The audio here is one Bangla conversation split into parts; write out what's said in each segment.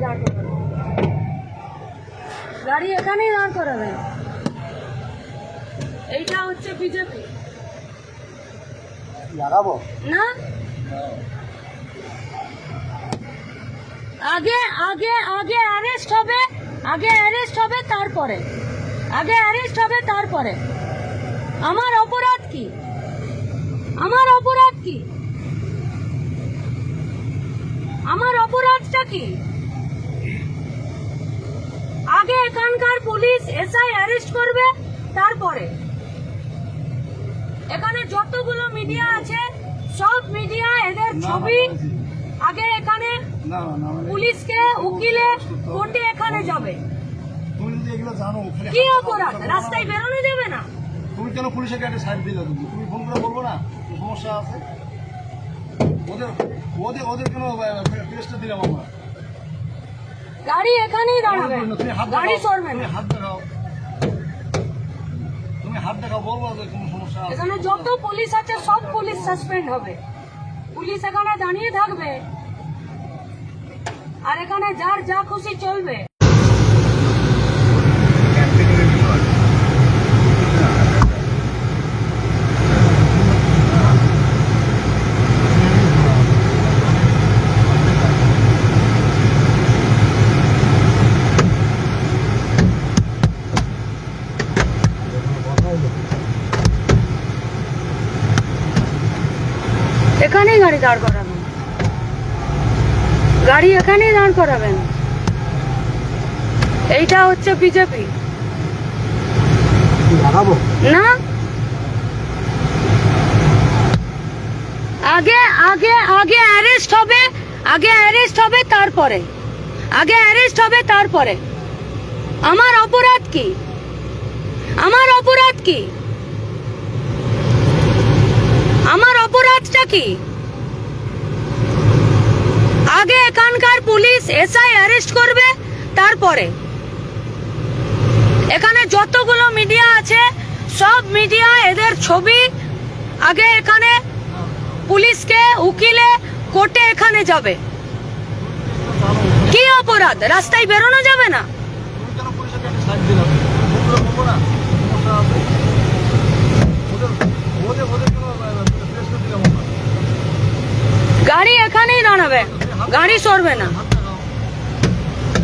দাঁড় করাবেন, গাড়ি এখানেই দাঁড় করাবেন। এইটা হচ্ছে বিজেপি লাগাবো না? আগে আগে আগে অ্যারেস্ট হবে, আগে অ্যারেস্ট হবে তারপরে, আগে অ্যারেস্ট হবে তারপরে। আমার অপরাধ কি? আমার অপরাধ কি? আমার অপরাধটা কি? আগে এখানকার পুলিশ এসআই অ্যারেস্ট করবে তারপরে। এখানে যতগুলো মিডিয়া আছে সব মিডিয়া এদের ছবি আগে এখানে পুলিশকে উকিলে কোর্টে এখানে যাবে। তুমি যদি এগুলো জানো কি অপরাধ? রাস্তায় বেরোনো যাবে না? তুমি কেন পুলিশের গাড়ি সাইড দিলে? তুমি ফোন করে বলবো না সমস্যা আছে? ওদের ওদের ওদের কেন প্রেসটা দিলাম আমরা? গাড়ি এখানেই দাঁড়াবে, তুমি হাত গাড়ি দেখাও, সরবে তুমি না। হাত দেখাও, তুমি হাত দেখাও, বলবো যে কোনো সমস্যা আছে। এখানে যত পুলিশ আছে সব পুলিশ সাসপেন্ড হবে। পুলিশ এখানে দাঁড়িয়ে থাকবে আর এখানে যার যা খুশি চলবে। এখানেই গাড়ি দাঁড় করাবেন, গাড়ি এখানেই দাঁড় করাবেন। এইটা হচ্ছে বিজেপি লাগাবো না? আগে আগে আগে অ্যারেস্ট হবে, আগে অ্যারেস্ট হবে তারপরে, আগে অ্যারেস্ট হবে তারপরে। আমার অপরাধ কি? আমার অপরাধ কি? আমার অপরাধটা কি? আগে এখানকার পুলিশ এসআই অ্যারেস্ট করবে তারপরে। এখানে যতগুলো মিডিয়া আছে সব মিডিয়া এদের ছবি আগে এখানে পুলিশকে উকিলে কোর্টে এখানে যাবে। কি অপরাধ? রাস্তায় বেরোনো যাবে না? তুমি কেন পুলিশের গাড়ি সাইড দিলে? ফোন করে বলবো না সমস্যা আছে? ওদের ওদের ওদের কেন প্রেসটা দিলাম আমরা? গাড়ি এখানেই দাঁড়াবে, গাড়ি সরবে না। হাত দেখাও, তুমি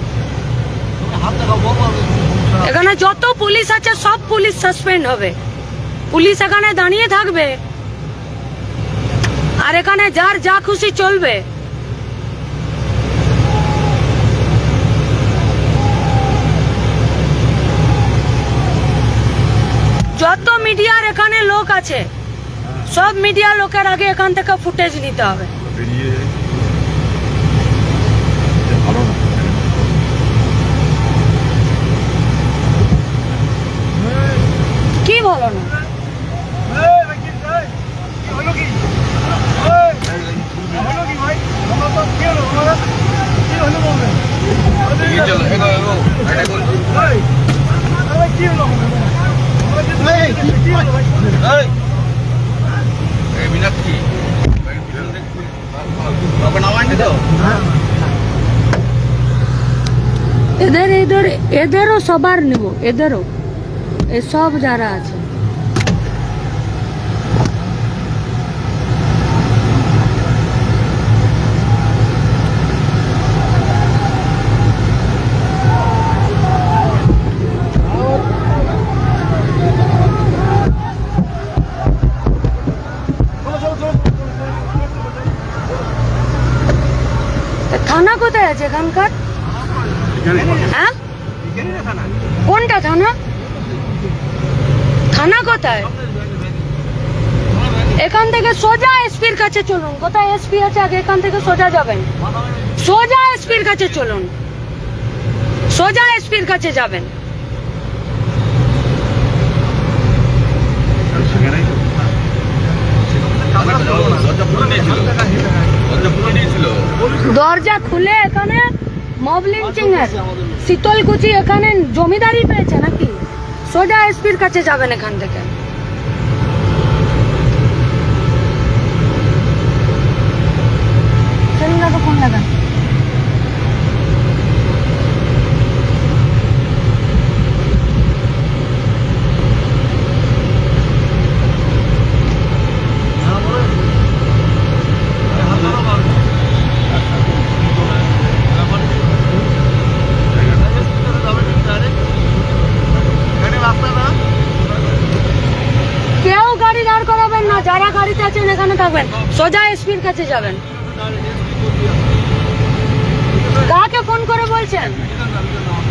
হাত দেখাও, বলবো যে কোনো সমস্যা আছে। এখানে যত পুলিশ আছে সব পুলিশ সাসপেন্ড হবে। পুলিশ এখানে দাঁড়িয়ে থাকবে আর এখানে যার যা খুশি চলবে। যত মিডিয়ার এখানে লোক আছে সব মিডিয়া লোকের আগে এখান থেকে ফুটেজ নিতে হবে। কি বলো না? এদের এদের এদেরও সবার নেব, এদেরও এসব যারা আছে। থানা কোথায় আছে এখানকার? হ্যাঁ, কোনটা থানা? থানা কোথায়? এখান থেকে সোজা এসপির কাছে চলুন। কোথায় এসপি আছে আগে এখান থেকে সোজা যাবেন, সোজা এসপির কাছে চলুন, সোজা এসপির কাছে যাবেন। দরজা খুলে এখানে মব লিঞ্চিং এর শীতলকুচি এখানে জমিদারি পেয়েছে নাকি? সোজা এসপির কাছে যাবেন এখান থেকে। ফোন লাগা আছেন এখানে থাকবেন, সোজা এসপির কাছে যাবেন। কাকে ফোন করে বলছেন?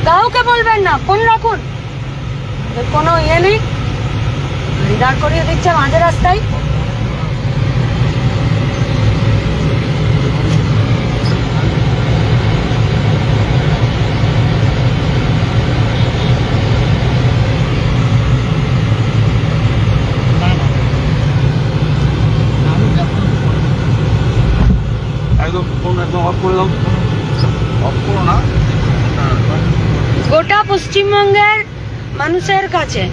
কাউকে বলবেন না, ফোন রাখুন। কোনো ইয়ে নেই, দাঁড় করিয়ে দিচ্ছে মাঝে রাস্তায়। একদম ফোন একদম অফ করে দাও, অফ করো না। গোটা পশ্চিমবঙ্গের মানুষের কাছে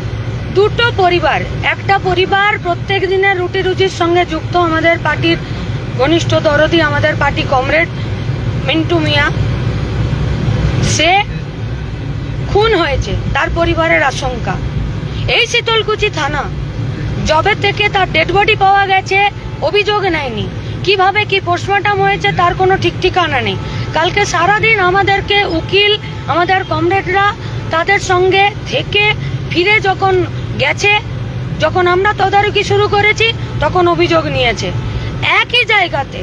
দুটো পরিবার, একটা পরিবার প্রত্যেক দিনের রুটি রুজির সঙ্গে যুক্ত, আমাদের পার্টির ঘনিষ্ঠ দরদি, আমাদের পার্টি কমরেড মিন্টু মিয়া, সে খুন হয়েছে, তার পরিবারের আশঙ্কা। এই শীতলকুচি থানা জবে থেকে তার ডেড বডি পাওয়া গেছে, অভিযোগ নেয়নি। কিভাবে কি পোস্টমর্টম হয়েছে তার কোনো ঠিক ঠিকানা নেই। কালকে সারাদিন আমাদেরকে উকিল, আমাদের কমরেডরা তাদের সঙ্গে থেকে ফিরে যখন গেছে, যখন আমরা তদারকি শুরু করেছি, তখন অভিযোগ নিয়েছে। একই জায়গাতে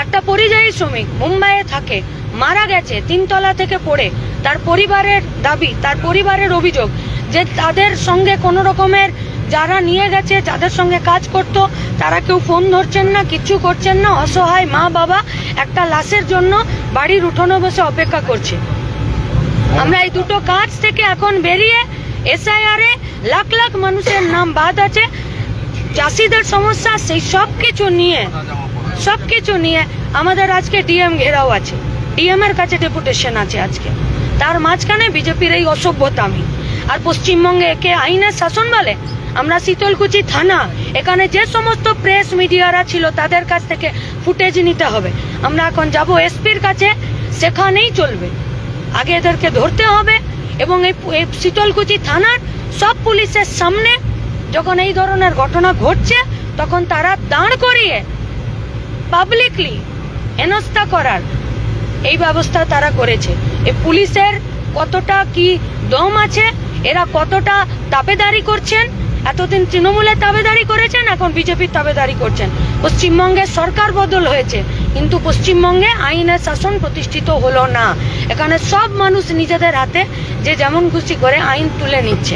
একটা পরিযায়ী শ্রমিক মুম্বাইয়ে থাকে, মারা গেছে 3 তলা থেকে পড়ে। তার পরিবারের দাবি, তার পরিবারের অভিযোগ যে তাদের সঙ্গে কোনো রকমের, যারা নিয়ে গেছে, যাদের সঙ্গে কাজ করতো, তারা কেউ ফোন ধরছেন না, কিচ্ছু করছেন না। অসহায় মা বাবা একটা লাশের জন্য বাড়ির উঠোনে বসে অপেক্ষা করছে। আমরা এই দুটো কাজ থেকে এখন বেরিয়ে এসআইআর এ লাখ লাখ মানুষের নাম বাদ আছে, চাষিদের সমস্যা, সেই সব কিছু নিয়ে আমাদের আজকে ডিএম ঘেরাও আছে, ডিএম এর কাছে ডেপুটেশন আছে আজকে। তার মাঝখানে বিজেপির এই অসভ্যতামি। আর পশ্চিমবঙ্গে একে আইনের শাসন বলে? আমরা শীতলকুচি থানা, এখানে যে সমস্ত প্রেস মিডিয়ারা ছিল তাদের কাছ থেকে ফুটেজ নিতে হবে। আমরা এখন যাব এসপির কাছে, সেখানেই চলবে। আগে এদেরকে ধরতে হবে এবং এই শীতলকুচি থানার সব পুলিশের সামনে যখন এই ধরনের ঘটনা ঘটছে, তখন তারা দাঁড় করিয়ে পাবলিকলি হেনস্থা করার এই ব্যবস্থা তারা করেছে। এই পুলিশের কতটা কি দম আছে, এরা কতটা তাবেদারি করছেন। এতদিন তৃণমূলের তাবেদারি করেছেন, এখন বিজেপির তাবেদারি করছেন। পশ্চিমবঙ্গে সরকার বদল হয়েছে, কিন্তু পশ্চিমবঙ্গে আইনের শাসন প্রতিষ্ঠিত হলো না। এখানে সব মানুষ নিজেদের হাতে যে যেমন খুশি করে আইন তুলে নিচ্ছে।